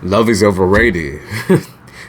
love is overrated.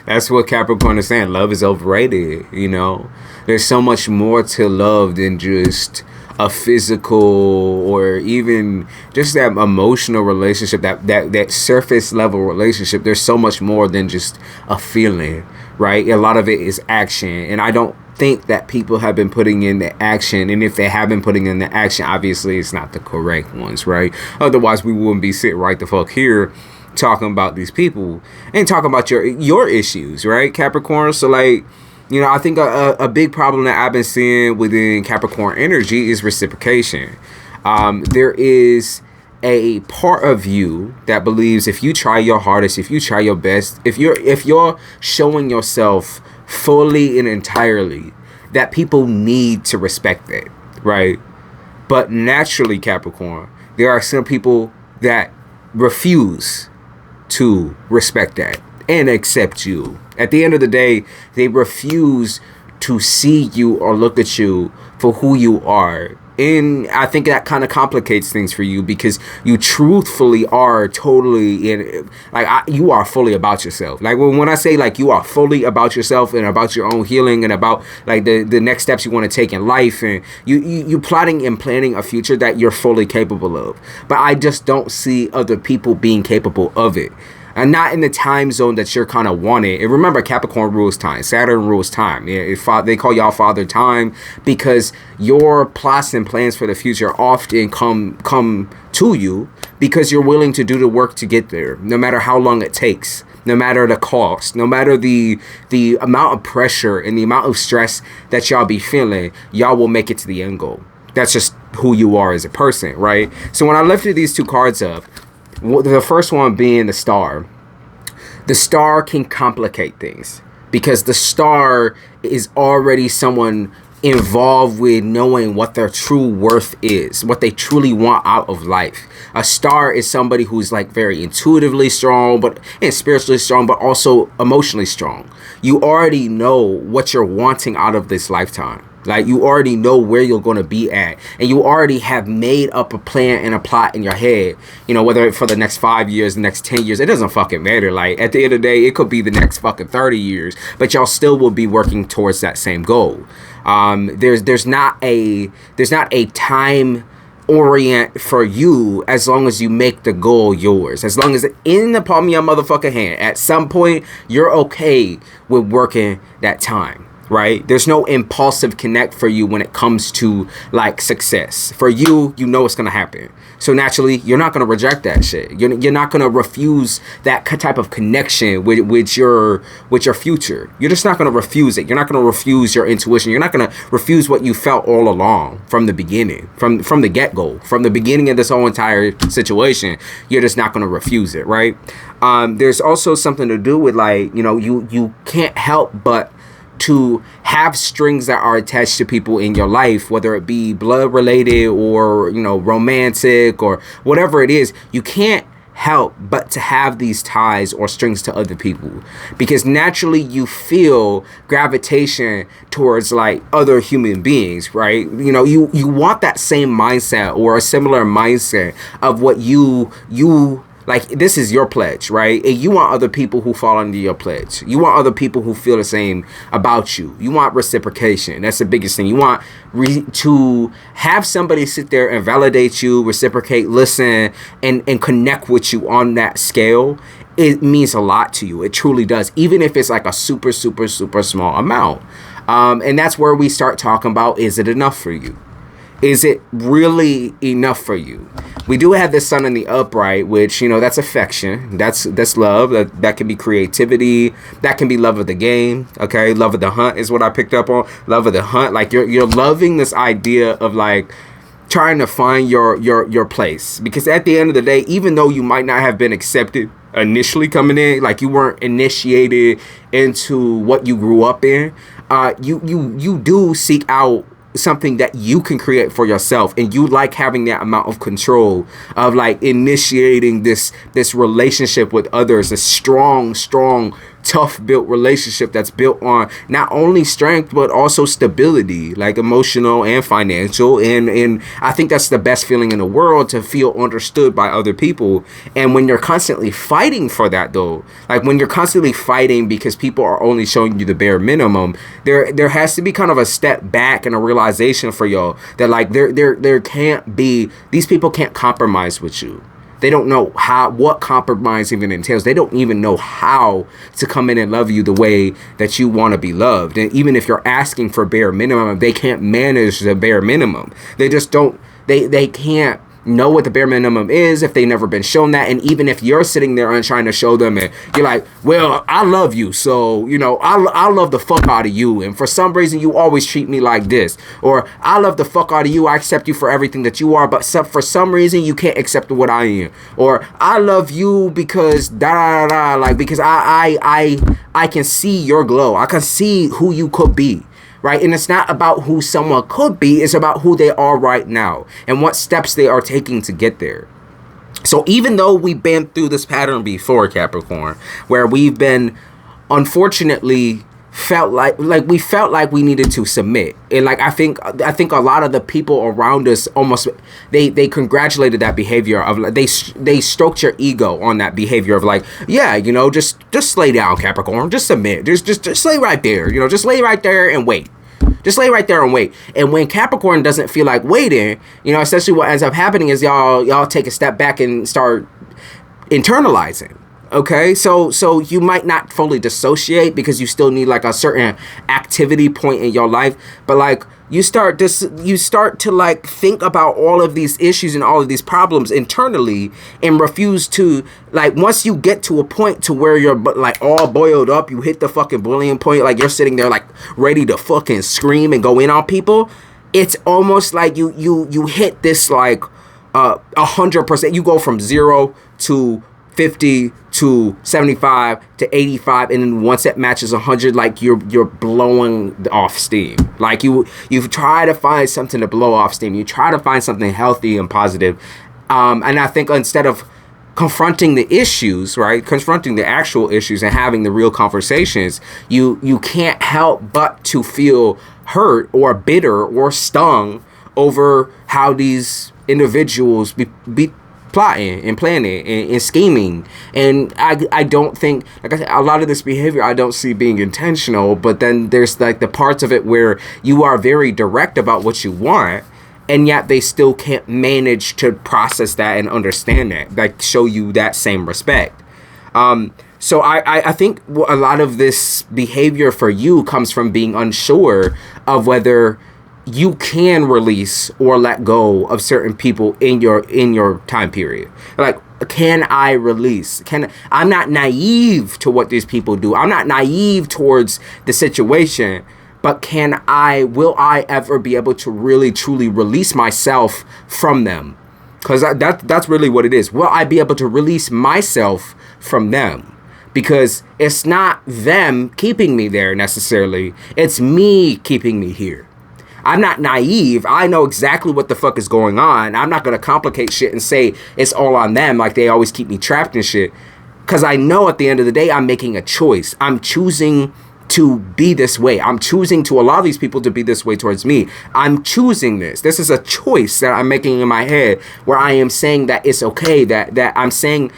That's what Capricorn is saying. Love is overrated. You know, there's so much more to love than just a physical or even just that emotional relationship, that surface level relationship. There's so much more than just a feeling, right? A lot of it is action, and I don't think that people have been putting in the action, and if they have been putting in the action, obviously it's not the correct ones, right? Otherwise we wouldn't be sitting right the fuck here talking about these people and talking about your issues, right, Capricorn? So like, you know, I think a big problem that I've been seeing within Capricorn energy is reciprocation. There is a part of you that believes if you try your hardest, if you try your best, if you're showing yourself fully and entirely, that people need to respect that, right? But naturally, Capricorn, there are some people that refuse to respect that and accept you. At the end of the day, they refuse to see you or look at you for who you are. And I think that kind of complicates things for you because you truthfully are totally in, like, you are fully about yourself. Like when I say like you are fully about yourself and about your own healing and about like the next steps you want to take in life, and you plotting and planning a future that you're fully capable of. But I just don't see other people being capable of it. And not in the time zone that you're kind of wanting. And remember, Capricorn rules time. Saturn rules time. Yeah, they call y'all Father Time because your plots and plans for the future often come to you because you're willing to do the work to get there, no matter how long it takes, no matter the cost, no matter the amount of pressure and the amount of stress that y'all be feeling, y'all will make it to the end goal. That's just who you are as a person, right? So when I lifted these two cards up, the first one being the star. The star can complicate things because the star is already someone involved with knowing what their true worth is, what they truly want out of life. A star is somebody who's like very intuitively strong, and spiritually strong, but also emotionally strong. You already know what you're wanting out of this lifetime. Like, you already know where you're going to be at, and you already have made up a plan and a plot in your head, you know, whether for the next 5 years, the next 10 years, it doesn't fucking matter. Like, at the end of the day, it could be the next fucking 30 years, but y'all still will be working towards that same goal. There's not a time orient for you as long as you make the goal yours. As long as it's in the palm of your motherfucking hand, at some point, you're okay with working that time. Right? There's no impulsive connect for you when it comes to like success. For you, you know it's going to happen. So naturally, you're not going to reject that shit. You're not going to refuse that type of connection with your future. You're just not going to refuse it. You're not going to refuse your intuition. You're not going to refuse what you felt all along from the beginning, from the get-go, from the beginning of this whole entire situation. You're just not going to refuse it, right? There's also something to do with like, you know, you can't help but to have strings that are attached to people in your life, whether it be blood related or, you know, romantic or whatever it is. You can't help but to have these ties or strings to other people because naturally you feel gravitation towards like other human beings, right? You know, you want that same mindset or a similar mindset of what you like, this is your pledge, right? And you want other people who fall under your pledge. You want other people who feel the same about you. You want reciprocation. That's the biggest thing. You want to have somebody sit there and validate you, reciprocate, listen, and connect with you on that scale. It means a lot to you. It truly does. Even if it's like a super, super, super small amount. And that's where we start talking about, is it enough for you? Is it really enough for you? We do have the sun in the upright, which, you know, that's affection. That's love. That can be creativity. That can be love of the game. Okay. Love of the hunt is what I picked up on. Love of the hunt. Like you're loving this idea of like trying to find your place. Because at the end of the day, even though you might not have been accepted initially coming in, like you weren't initiated into what you grew up in, you do seek out something that you can create for yourself, and you like having that amount of control of like initiating this relationship with others, a strong tough built relationship that's built on not only strength but also stability, like emotional and financial. And I think that's the best feeling in the world, to feel understood by other people. And when you're constantly fighting for that, though, like when you're constantly fighting because people are only showing you the bare minimum, there has to be kind of a step back and a realization for y'all that like there can't be, these people can't compromise with you. They don't know what compromise even entails. They don't even know how to come in and love you the way that you want to be loved. And even if you're asking for bare minimum, they can't manage the bare minimum. They just don't, they can't know what the bare minimum is if they never been shown that. And even if you're sitting there and trying to show them, and you're like, well, I love you, so I love the fuck out of you, and for some reason you always treat me like this, or I love the fuck out of you, I accept you for everything that you are, but for some reason you can't accept what I am, or I love you because da da da, like because I can see your glow, I can see who you could be. Right? And it's not about who someone could be, it's about who they are right now and what steps they are taking to get there. So even though we've been through this pattern before, Capricorn, where we've been, unfortunately, felt like we needed to submit. And like I think a lot of the people around us almost they congratulated that behavior of like they stroked your ego on that behavior of like, yeah, just lay down, Capricorn, just submit, just lay right there, just lay right there and wait. Just lay right there and wait. And when Capricorn doesn't feel like waiting, essentially what ends up happening is y'all take a step back and start internalizing. Okay, so you might not fully dissociate because you still need like a certain activity point in your life, but like you start to like think about all of these issues and all of these problems internally and refuse to, like, once you get to a point to where you're like all boiled up, you hit the fucking boiling point, like you're sitting there like ready to fucking scream and go in on people. It's almost like you hit this like 100%. You go from 0 to 50 to 75 to 85, and then once it matches 100, like you're blowing off steam. Like you try to find something to blow off steam. You try to find something healthy and positive. And I think instead of confronting the issues, right, confronting the actual issues and having the real conversations, you can't help but to feel hurt or bitter or stung over how these individuals be plotting and planning and scheming. And I don't think, like I said, a lot of this behavior I don't see being intentional, but then there's like the parts of it where you are very direct about what you want, and yet they still can't manage to process that and understand that, like show you that same respect. So I think a lot of this behavior for you comes from being unsure of whether you can release or let go of certain people in your time period. Like, can I release? I'm not naive to what these people do. I'm not naive towards the situation, but will I ever be able to really truly release myself from them? Because that's really what it is. Will I be able to release myself from them? Because it's not them keeping me there necessarily. It's me keeping me here. I'm not naive. I know exactly what the fuck is going on. I'm not going to complicate shit and say it's all on them like they always keep me trapped in shit. Because I know at the end of the day, I'm making a choice. I'm choosing to be this way. I'm choosing to allow these people to be this way towards me. I'm choosing this. This is a choice that I'm making in my head where I am saying that it's okay, that I'm saying,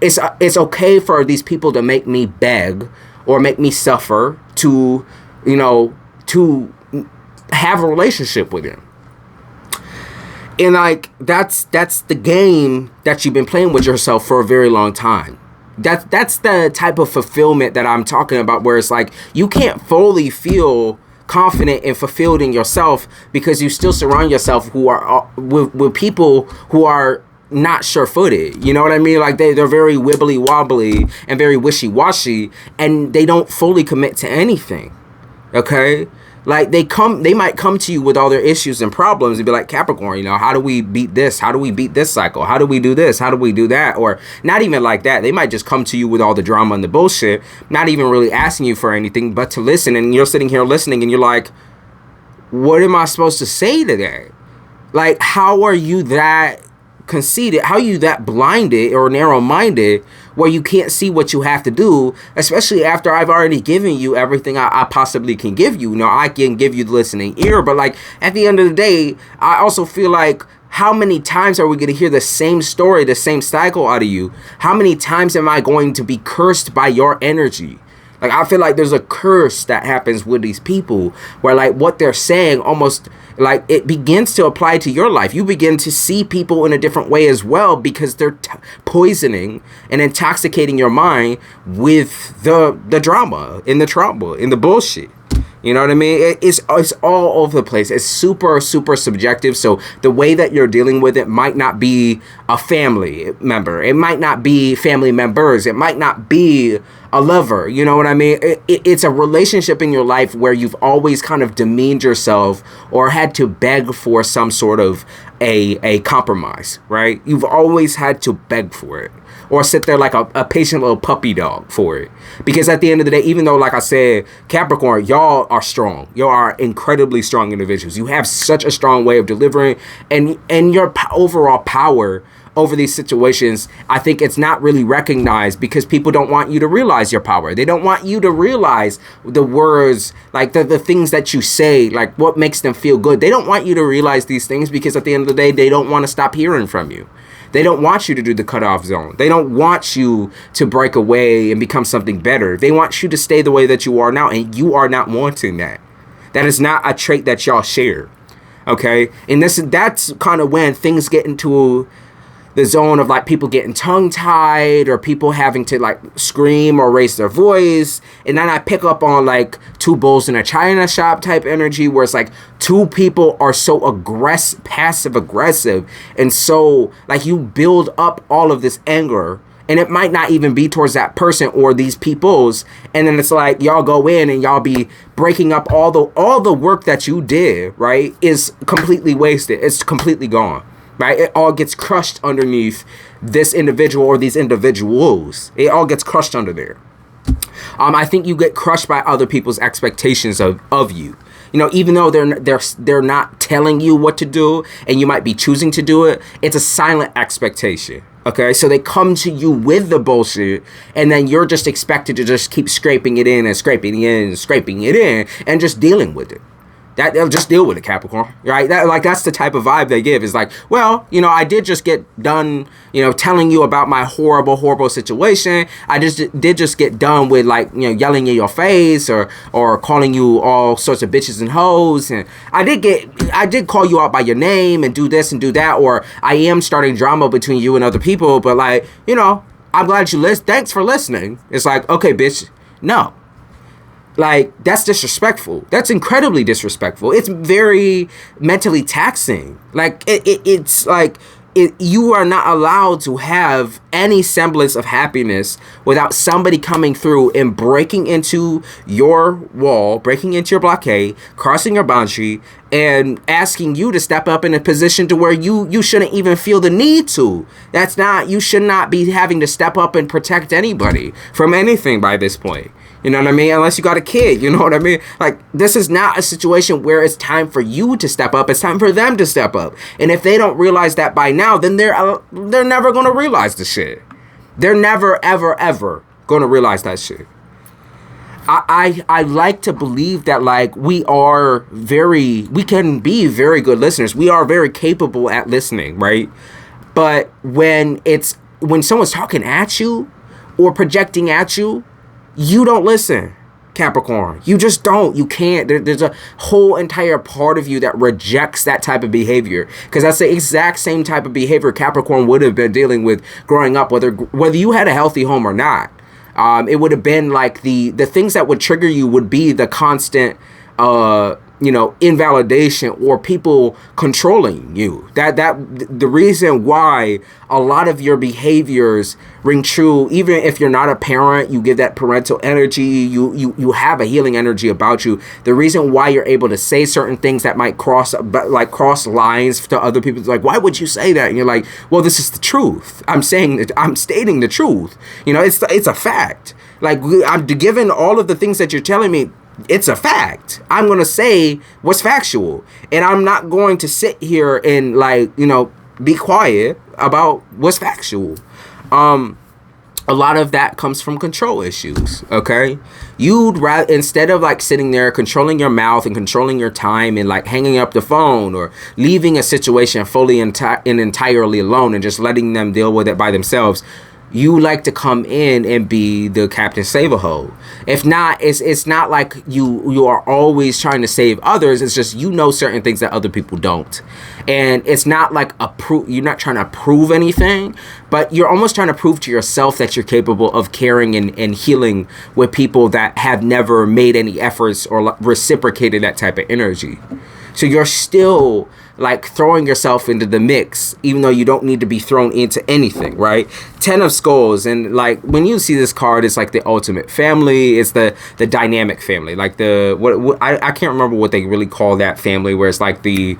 it's okay for these people to make me beg or make me suffer to have a relationship with him. And like that's the game that you've been playing with yourself for a very long time. That's the type of fulfillment that I'm talking about, where it's like you can't fully feel confident and fulfilled in yourself because you still surround yourself who are with people who are not sure-footed. You know what I mean? Like they're very wibbly wobbly and very wishy-washy, and they don't fully commit to anything. Okay? Like they might come to you with all their issues and problems and be like, Capricorn, how do we beat this? How do we beat this cycle? How do we do this? How do we do that? Or not even like that. They might just come to you with all the drama and the bullshit, not even really asking you for anything but to listen. And you're sitting here listening and you're like, what am I supposed to say to that? Like, how are you that conceited? How are you that blinded or narrow-minded where you can't see what you have to do, especially after I've already given you everything I possibly can give you. I can give you the listening ear, but like at the end of the day, I also feel like, how many times are we going to hear the same story, the same cycle out of you? How many times am I going to be cursed by your energy? Like, I feel like there's a curse that happens with these people where, like, what they're saying almost, like, it begins to apply to your life. You begin to see people in a different way as well, because they're poisoning and intoxicating your mind with the drama, in the bullshit. You know what I mean? It's all over the place. It's super, super subjective. So the way that you're dealing with it might not be a family member. It might not be family members. It might not be a lover. You know what I mean? It's a relationship in your life where you've always kind of demeaned yourself or had to beg for some sort of a compromise, right? You've always had to beg for it, or sit there like a patient little puppy dog for it. Because at the end of the day, even though, like I said, Capricorn, y'all are strong. Y'all are incredibly strong individuals. You have such a strong way of delivering, and your overall power over these situations, I think it's not really recognized because people don't want you to realize your power. They don't want you to realize the words, like the things that you say, like what makes them feel good. They don't want you to realize these things because at the end of the day, they don't want to stop hearing from you. They don't want you to do the cutoff zone. They don't want you to break away and become something better. They want you to stay the way that you are now, and you are not wanting that. That is not a trait that y'all share. Okay? And that's kind of when things get into the zone of like people getting tongue-tied or people having to like scream or raise their voice. And then I pick up on like two bulls in a china shop type energy where it's like two people are so passive aggressive, and so like you build up all of this anger, and it might not even be towards that person or these peoples, and then it's like y'all go in and y'all be breaking up all the work that you did, right, is completely wasted. It's completely gone. Right? It all gets crushed underneath this individual or these individuals. It all gets crushed under there. I think you get crushed by other people's expectations of you. You know, even though they're not telling you what to do and you might be choosing to do it, it's a silent expectation. Okay, so they come to you with the bullshit, and then you're just expected to just keep scraping it in and scraping it in and scraping it in and just dealing with it. That they'll just deal with it, Capricorn, right? That's the type of vibe they give. Is like, well, you know, I did just get done, you know, telling you about my horrible, horrible situation. I did just get done with, like, you know, yelling in your face or calling you all sorts of bitches and hoes, and I did call you out by your name and do this and do that, or I am starting drama between you and other people, but like, you know, I'm glad you listen. Thanks for listening. It's like, okay, bitch, no. Like, that's disrespectful. That's incredibly disrespectful. It's very mentally taxing. Like, it's like, you are not allowed to have any semblance of happiness without somebody coming through and breaking into your wall, breaking into your blockade, crossing your boundary, and asking you to step up in a position to where you shouldn't even feel the need to. You should not be having to step up and protect anybody from anything by this point. You know what I mean? Unless you got a kid, you know what I mean? Like, this is not a situation where it's time for you to step up. It's time for them to step up. And if they don't realize that by now, then they're never going to realize the shit. They're never, ever, ever going to realize that shit. I like to believe that, like, we can be very good listeners. We are very capable at listening, right? But when someone's talking at you or projecting at you, you don't listen, Capricorn. You just don't. You can't. There's a whole entire part of you that rejects that type of behavior, because that's the exact same type of behavior Capricorn would have been dealing with growing up, whether you had a healthy home or not. It would have been like the things that would trigger you would be the constant invalidation or people controlling you. That the reason why a lot of your behaviors ring true, even if you're not a parent, you give that parental energy, you have a healing energy about you. The reason why you're able to say certain things that might cross lines to other people, like, why would you say that? And you're like, well, this is the truth. I'm stating the truth. You know, it's a fact. Like, I'm given all of the things that you're telling me. It's a fact. I'm going to say what's factual. And I'm not going to sit here and, like, you know, be quiet about what's factual. a lot of that comes from control issues. Okay, you'd rather, instead of like sitting there controlling your mouth and controlling your time and like hanging up the phone or leaving a situation fully and entirely alone and just letting them deal with it by themselves, you like to come in and be the Captain Save-A-Ho. If not, it's not like you are always trying to save others. It's just, you know, certain things that other people don't. And it's not like you're not trying to prove anything, but you're almost trying to prove to yourself that you're capable of caring and healing with people that have never made any efforts or reciprocated that type of energy. So you're still like throwing yourself into the mix, even though you don't need to be thrown into anything, right? 10 of Skulls, and like when you see this card, it's like the ultimate family. It's the dynamic family, like the what I can't remember what they really call that family, where it's like the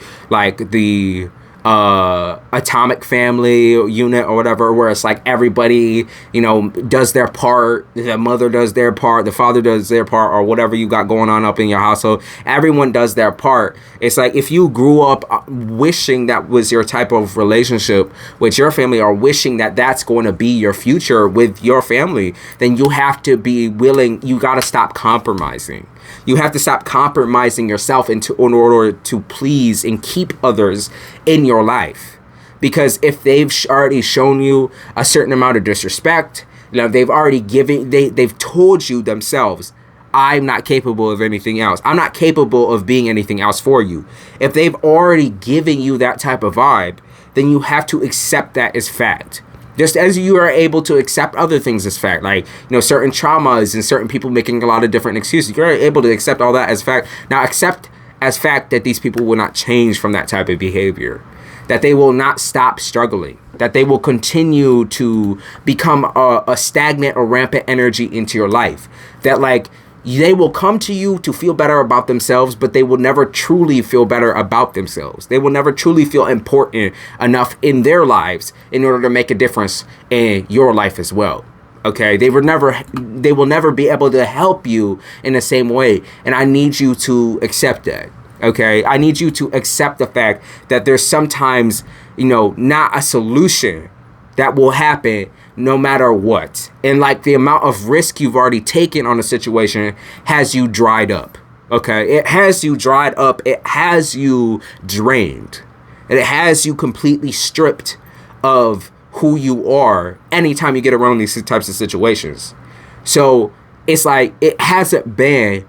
atomic family unit or whatever, where it's like everybody, you know, does their part. The mother does their part, the father does their part, or whatever you got going on up in your household. Everyone does their part. It's like if you grew up wishing that was your type of relationship with your family, or wishing that that's going to be your future with your family, then you have to be willing. You got to stop compromising. You have to stop compromising yourself in order to please and keep others in your life. Because if they've already shown you a certain amount of disrespect, you know, they've already they've told you themselves, I'm not capable of anything else. I'm not capable of being anything else for you. If they've already given you that type of vibe, then you have to accept that as fact. Just as you are able to accept other things as fact, like, you know, certain traumas and certain people making a lot of different excuses, you're able to accept all that as fact. Now accept as fact that these people will not change from that type of behavior, that they will not stop struggling, that they will continue to become a stagnant or rampant energy into your life, that like they will come to you to feel better about themselves, but they will never truly feel better about themselves. They will never truly feel important enough in their lives in order to make a difference in your life as well. Okay, they will never be able to help you in the same way. And I need you to accept that. Okay, I need you to accept the fact that there's sometimes, you know, not a solution that will happen no matter what. And like the amount of risk you've already taken on a situation has you dried up. Okay, it has you dried up. It has you drained. And it has you completely stripped of who you are anytime you get around these types of situations. So it's like it hasn't been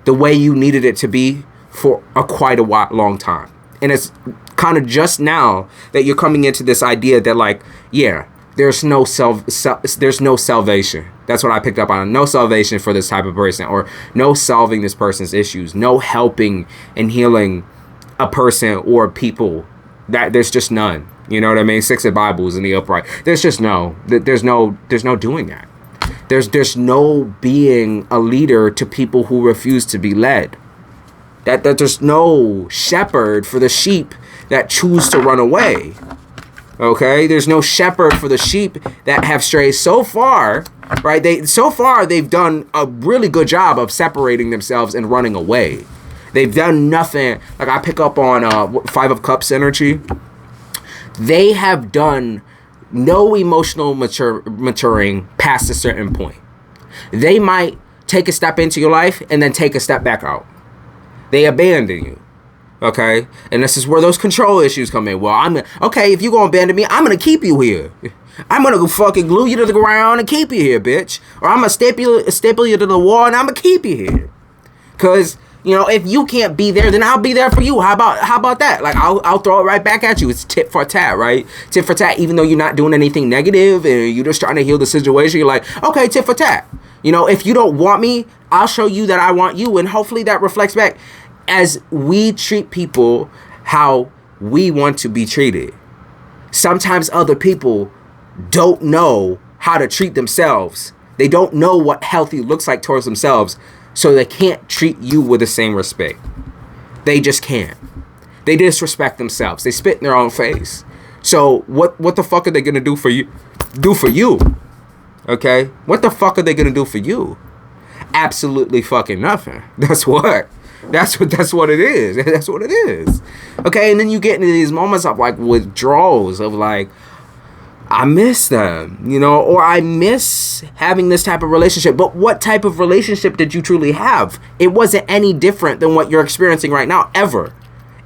the way you needed it to be for quite a long time. And it's kind of just now that you're coming into this idea that like, yeah, there's no salvation. That's what I picked up on. No salvation for this type of person, or no solving this person's issues, no helping and healing a person or people. That there's just none. You know what I mean? 6 of Bibles in the upright. There's just there's no doing that. There's no being a leader to people who refuse to be led. That there's no shepherd for the sheep that choose to run away. Okay, there's no shepherd for the sheep that have strayed so far, right? They've done a really good job of separating themselves and running away. They've done nothing. Like I pick up on 5 of Cups energy. They have done no emotional maturing past a certain point. They might take a step into your life and then take a step back out. They abandon you. Okay, and this is where those control issues come in. Well, okay, if you're gonna abandon me, I'm gonna keep you here. I'm gonna go fucking glue you to the ground and keep you here, bitch. Or I'm gonna staple you to the wall and I'm gonna keep you here. Cause you know, if you can't be there, then I'll be there for you. How about that? Like I'll throw it right back at you. It's tit for tat, right? Tit for tat. Even though you're not doing anything negative and you're just trying to heal the situation, you're like, okay, tit for tat. You know, if you don't want me, I'll show you that I want you, and hopefully that reflects back. As we treat people how we want to be treated. Sometimes other people don't know how to treat themselves. They don't know what healthy looks like towards themselves, so they can't treat you with the same respect. They just can't. They disrespect themselves. They spit in their own face. So what the fuck are they gonna do for you? Okay? What the fuck are they gonna do for you? Absolutely fucking nothing. That's what it is. That's what it is. Okay, and then you get into these moments of like withdrawals of like, I miss them, you know, or I miss having this type of relationship. But what type of relationship did you truly have? It wasn't any different than what you're experiencing right now, ever.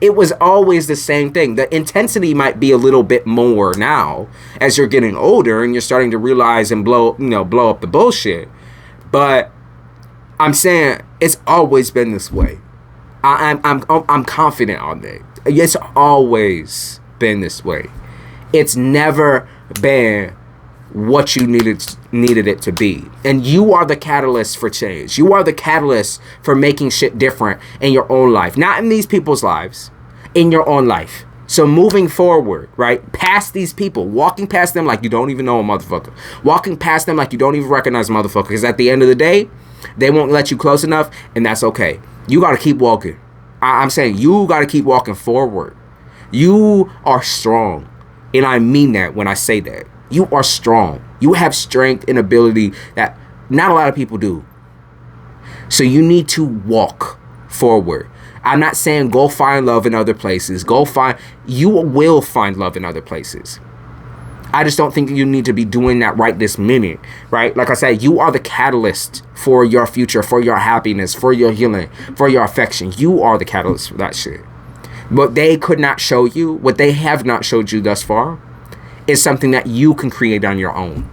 It was always the same thing. The intensity might be a little bit more now as you're getting older and you're starting to realize and blow up the bullshit. But I'm saying it's always been this way. I'm confident on that. It's always been this way. It's never been what you needed it to be. And you are the catalyst for change. You are the catalyst for making shit different in your own life. Not in these people's lives, in your own life. So moving forward, right, past these people, walking past them like you don't even know a motherfucker. Walking past them like you don't even recognize a motherfucker. Because at the end of the day, they won't let you close enough, and that's okay. You got to keep walking. I'm saying you got to keep walking forward. You are strong. And I mean that when I say that. You are strong. You have strength and ability that not a lot of people do. So you need to walk forward. I'm not saying go find love in other places. You will find love in other places. I just don't think you need to be doing that right this minute, right? Like I said, you are the catalyst for your future, for your happiness, for your healing, for your affection. You are the catalyst for that shit. What they could not show you, what they have not showed you thus far, is something that you can create on your own.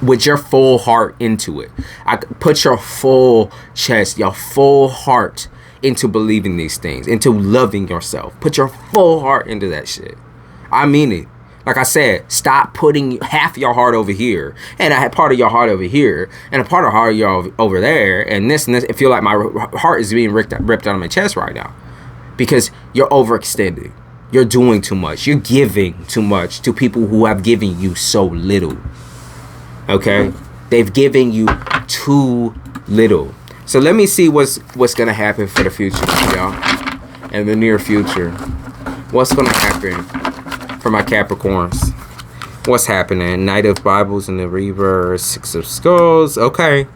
With your full heart into it. Put your full chest, your full heart into believing these things, into loving yourself. Put your full heart into that shit. I mean it. Like I said, stop putting half your heart over here, and I had part of your heart over here, and a part of heart over there, and this. I feel like my heart is being ripped out of my chest right now. Because you're overextended. You're doing too much. You're giving too much to people who have given you so little. Okay? They've given you too little. So let me see what's going to happen for the future, y'all. In the near future. What's going to happen for my Capricorns? What's happening? Knight of Bibles in the reverse. Six of Skulls. Okay.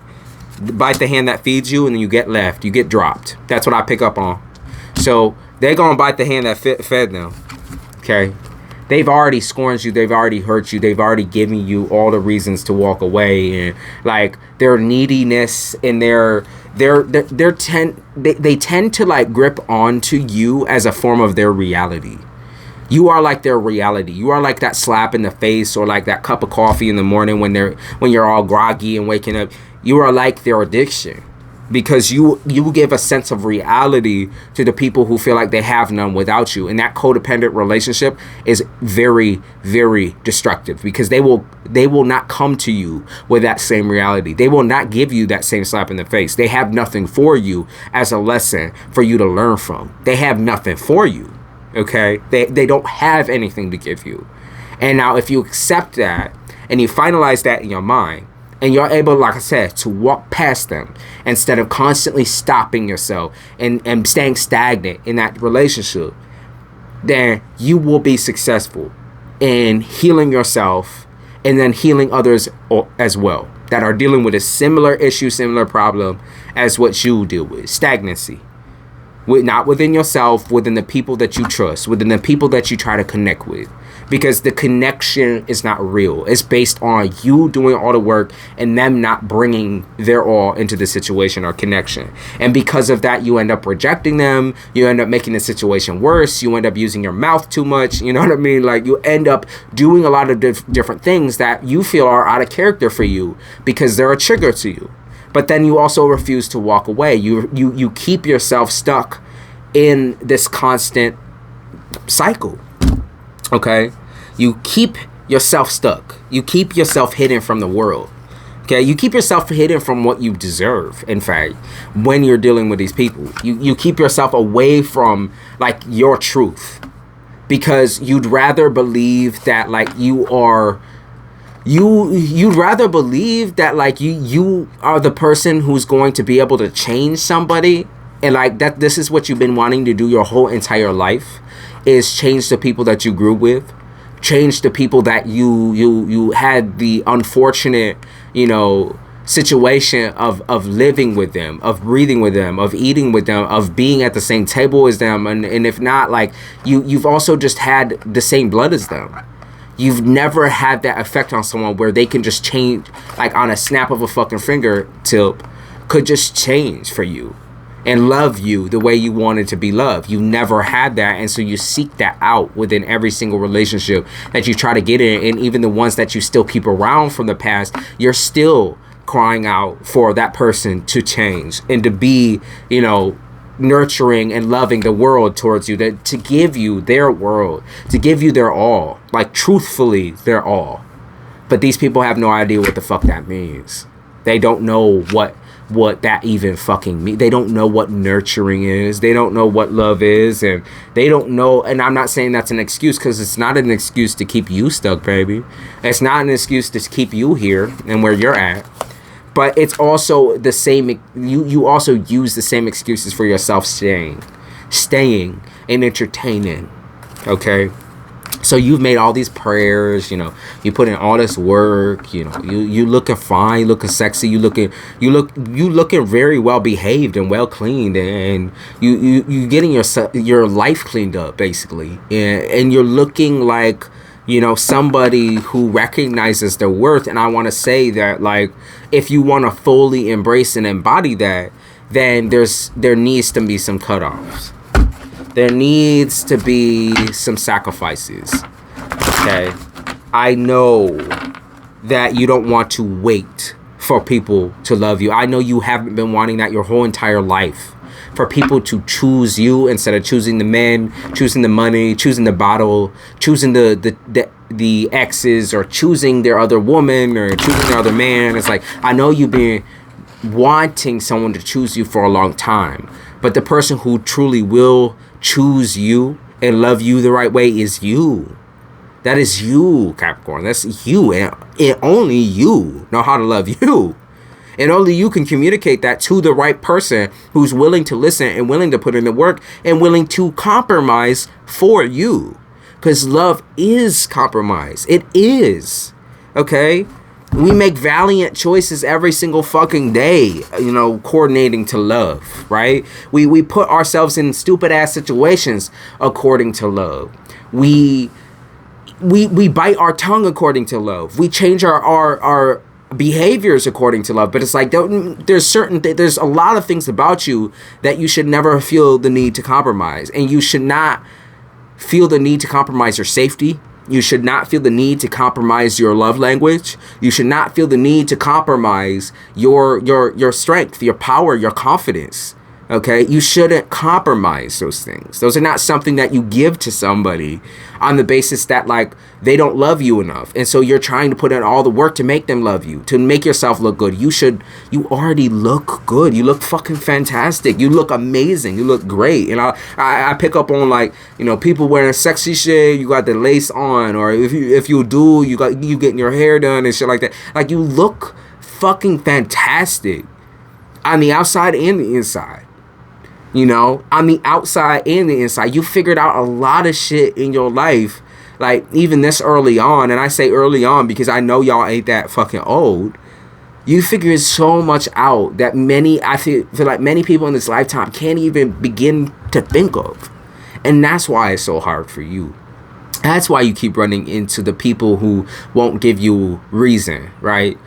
Bite the hand that feeds you, and then you get left. You get dropped. That's what I pick up on. So they're going to bite the hand that fed them. Okay. They've already scorned you. They've already hurt you. They've already given you all the reasons to walk away. And like their neediness and they tend to like grip onto you as a form of their reality. You are like their reality. You are like that slap in the face or like that cup of coffee in the morning when you're all groggy and waking up. You are like their addiction. Because you give a sense of reality to the people who feel like they have none without you. And that codependent relationship is very, very destructive. Because they will not come to you with that same reality. They will not give you that same slap in the face. They have nothing for you as a lesson for you to learn from. They have nothing for you. Okay? They don't have anything to give you. And now if you accept that and you finalize that in your mind, and you're able, like I said, to walk past them instead of constantly stopping yourself and staying stagnant in that relationship, then you will be successful in healing yourself and then healing others as well that are dealing with a similar issue, similar problem as what you deal with. Stagnancy. Not within yourself, within the people that you trust, within the people that you try to connect with. Because the connection is not real. It's based on you doing all the work and them not bringing their all into the situation or connection. And because of that, you end up rejecting them. You end up making the situation worse. You end up using your mouth too much. You know what I mean? Like you end up doing a lot of different things that you feel are out of character for you because they're a trigger to you. But then you also refuse to walk away. You keep yourself stuck in this constant cycle. Okay? You keep yourself stuck. You keep yourself hidden from the world. Okay? You keep yourself hidden from what you deserve, in fact, when you're dealing with these people. You keep yourself away from, like, your truth. Because you'd rather believe that, like, you'd rather believe that, like, you are the person who's going to be able to change somebody. And, like, that this is what you've been wanting to do your whole entire life. Is change the people that you grew with, change the people that you had the unfortunate, situation of living with them, of breathing with them, of eating with them, of being at the same table as them, and if not, like you've also just had the same blood as them. You've never had that effect on someone where they can just change, like on a snap of a fucking fingertip, could just change for you and love you the way you wanted to be loved. You never had that, and so you seek that out within every single relationship that you try to get in, and even the ones that you still keep around from the past, you're still crying out for that person to change and to be, you know, nurturing and loving the world towards you, to give you their world, to give you their all, like truthfully their all. But these people have no idea what the fuck that means. They don't know what that even fucking means. They don't know what nurturing is. They don't know what love is, and they don't know. And I'm not saying that's an excuse, because it's not an excuse to keep you stuck, baby. It's not an excuse to keep you here and where you're at. But it's also the same, you also use the same excuses for yourself staying and entertaining, okay? So you've made all these prayers, you know, you put in all this work, you know, you looking fine, you looking sexy, you looking very well behaved and well cleaned, and you getting your life cleaned up, basically, and you're looking like, you know, somebody who recognizes their worth. And I want to say that, like, if you want to fully embrace and embody that, then there needs to be some cutoffs. There needs to be some sacrifices. Okay? I know that you don't want to wait for people to love you. I know you haven't been wanting that your whole entire life. For people to choose you instead of choosing the men, choosing the money, choosing the bottle, choosing the exes, or choosing their other woman, or choosing their other man. It's like, I know you've been wanting someone to choose you for a long time, but the person who truly will choose you and love you the right way is you. That is you, Capricorn. That's you, and only you know how to love you. And only you can communicate that to the right person who's willing to listen and willing to put in the work and willing to compromise for you. Because love is compromise. It is. Okay? We make valiant choices every single fucking day, you know, coordinating to love, right? We put ourselves in stupid ass situations according to love. We bite our tongue according to love. We change our behaviors according to love. But it's like, there's a lot of things about you that you should never feel the need to compromise. And you should not feel the need to compromise your safety. You should not feel the need to compromise your love language. You should not feel the need to compromise your strength, your power, your confidence. Okay, you shouldn't compromise those things. Those are not something that you give to somebody on the basis that, like, they don't love you enough. And so you're trying to put in all the work to make them love you, to make yourself look good. You already look good. You look fucking fantastic. You look amazing. You look great. And I pick up on, like, you know, people wearing sexy shit, you got the lace on, or if you do, you getting your hair done and shit like that. Like, you look fucking fantastic on the outside and the inside. You know, on the outside and the inside, you figured out a lot of shit in your life, like, even this early on. And I say early on because I know y'all ain't that fucking old. You figured so much out that I feel like many people in this lifetime can't even begin to think of. And that's why it's so hard for you. That's why you keep running into the people who won't give you reason, right?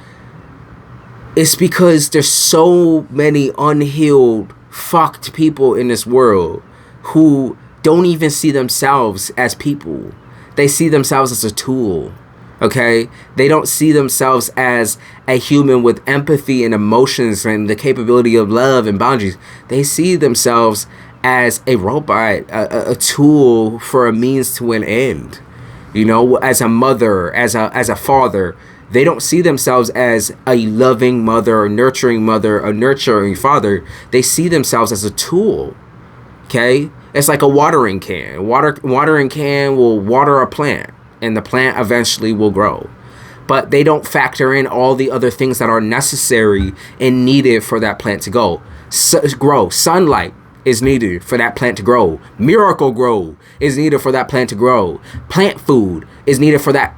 It's because there's so many unhealed fucked people in this world who don't even see themselves as people. They see themselves as a tool. Okay? They don't see themselves as a human with empathy and emotions and the capability of love and boundaries. They see themselves as a robot, a tool for a means to an end. You know, as a mother, as a father, they don't see themselves as a loving mother, a nurturing father. They see themselves as a tool. Okay? It's like a watering can. Watering can will water a plant, and the plant eventually will grow. But they don't factor in all the other things that are necessary and needed for that plant to grow. Sunlight is needed for that plant to grow. Miracle Grow is needed for that plant to grow. Plant food is needed for that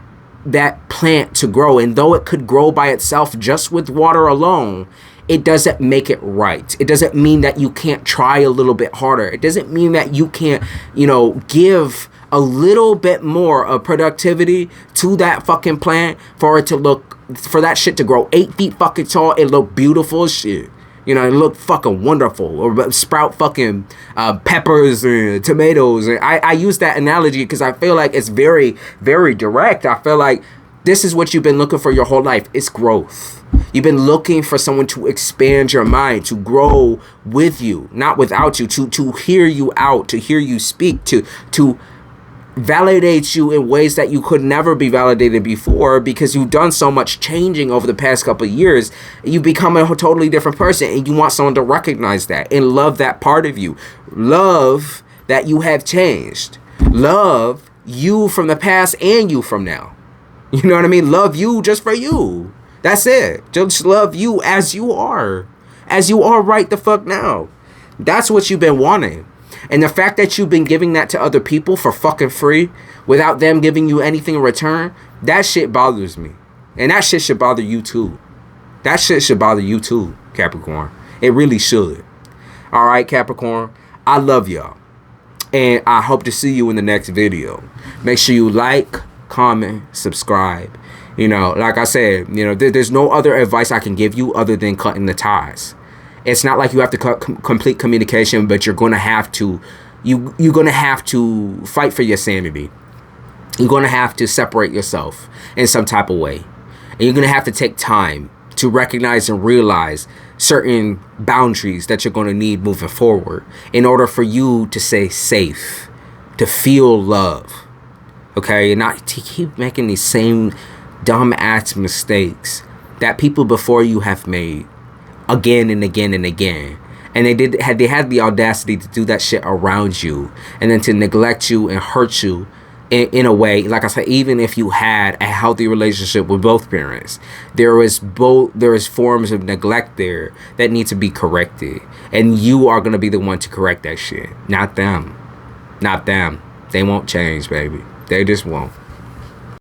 plant to grow. And though it could grow by itself just with water alone, it doesn't make it right. It doesn't mean that you can't try a little bit harder. It doesn't mean that you can't, give a little bit more of productivity to that fucking plant for it to look, for that shit to grow 8 feet fucking tall and look beautiful as shit. You know, it look fucking wonderful. Or sprout fucking peppers and tomatoes. And I use that analogy because I feel like it's very, very direct. I feel like this is what you've been looking for your whole life. It's growth. You've been looking for someone to expand your mind, to grow with you, not without you, to hear you out, to hear you speak, to validate you in ways that you could never be validated before, because you've done so much changing over the past couple of years. You become a totally different person, and you want someone to recognize that and love that part of you. Love that you have changed. Love you from the past and you from now. You know what I mean? Love you just for you. That's it. Just love you as you are. As you are right the fuck now. That's what you've been wanting. And the fact that you've been giving that to other people for fucking free without them giving you anything in return, that shit bothers me. And that shit should bother you too. That shit should bother you too, Capricorn. It really should. All right, Capricorn. I love y'all. And I hope to see you in the next video. Make sure you like, comment, subscribe. You know, like I said, you know, there's no other advice I can give you other than cutting the ties. It's not like you have to cut complete communication, but you're going to have to, you're going to have to fight for your sanity. You're going to have to separate yourself in some type of way. And you're going to have to take time to recognize and realize certain boundaries that you're going to need moving forward in order for you to stay safe, to feel love. Okay, and not to keep making these same dumb ass mistakes that people before you have made again and again and again. And they had the audacity to do that shit around you, and then to neglect you and hurt you in a way. Like I said, even if you had a healthy relationship with both parents, there is forms of neglect there that need to be corrected, and you are going to be the one to correct that shit, not them. Not them. They won't change, baby. They just won't.